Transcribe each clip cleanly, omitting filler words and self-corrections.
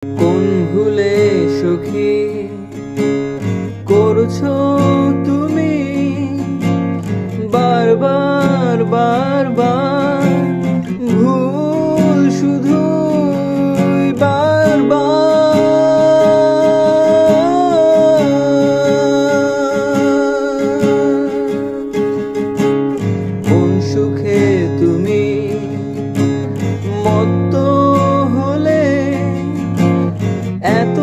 কোন ভুলে সখী করছো তুমি বারবার বারবার ভুল শুধু কোন সুখে তুমি মত্ত হলে এত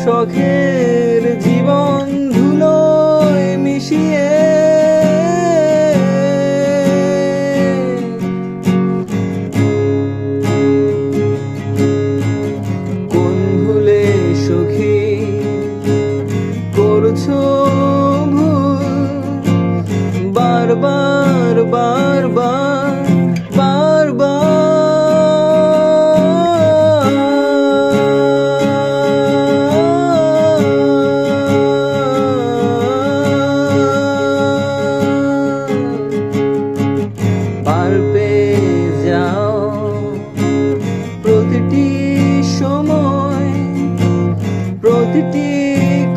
শখের জীবন ধুলোয় মিশিয়ে কোন ভুলে সখী করছো ভুল বারবার বারবার পার পেয়ে যাও প্রতিটি সময় প্রতিটি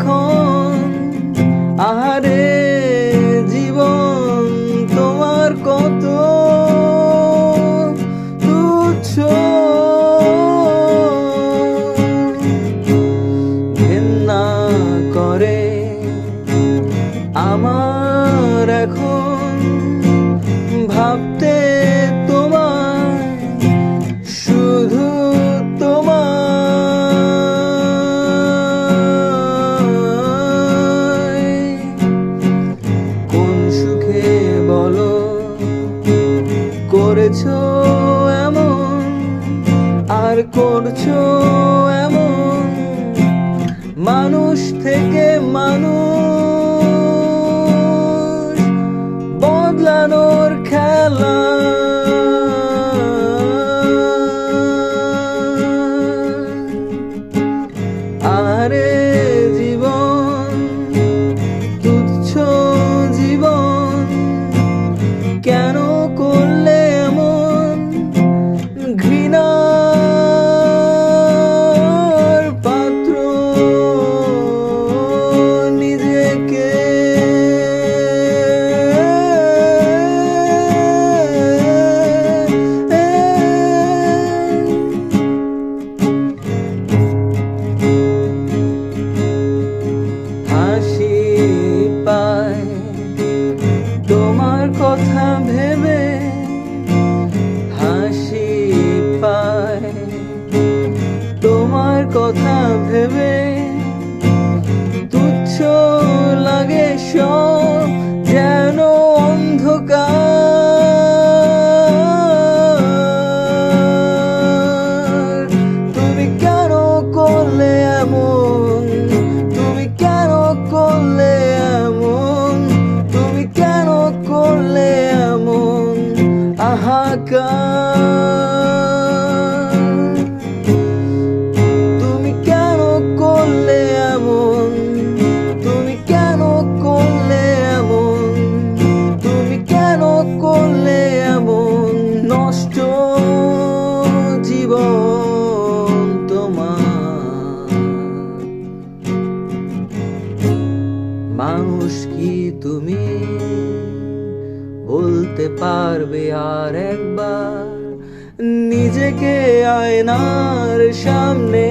ক্ষণ আহারে জীবন তোমার কত তুচ্ছ ঘেন্না করে আমার এখন ভাবতে তোমার শুধু তোমার কোন সুখে বলো করেছো এমন আর করছো এমন মানুষ থেকে মানুষ বদলানোর খেলা আরে জীবন তুচ্ছ জীবন কেন করলে এমন ঘৃণার পাত্র নিজেকে হাসি পায় তোমার কথা ভেবে হাসি পায় তোমার কথা ভেবে তুচ্ছ লাগে সব যেন অন্ধকার তুমি কেন করলে এমন তুমি কেন করলে এমন তুমি কেন করলে এমন হাহাকার তুমি কেন করলে এমন তুমি কেন করলে এমন তুমি কেন করলে এমন নষ্ট জীবন তোমার মানুষ কি তুমি বলতে পারবে আর একবার নিজেকে আয়নার সামনে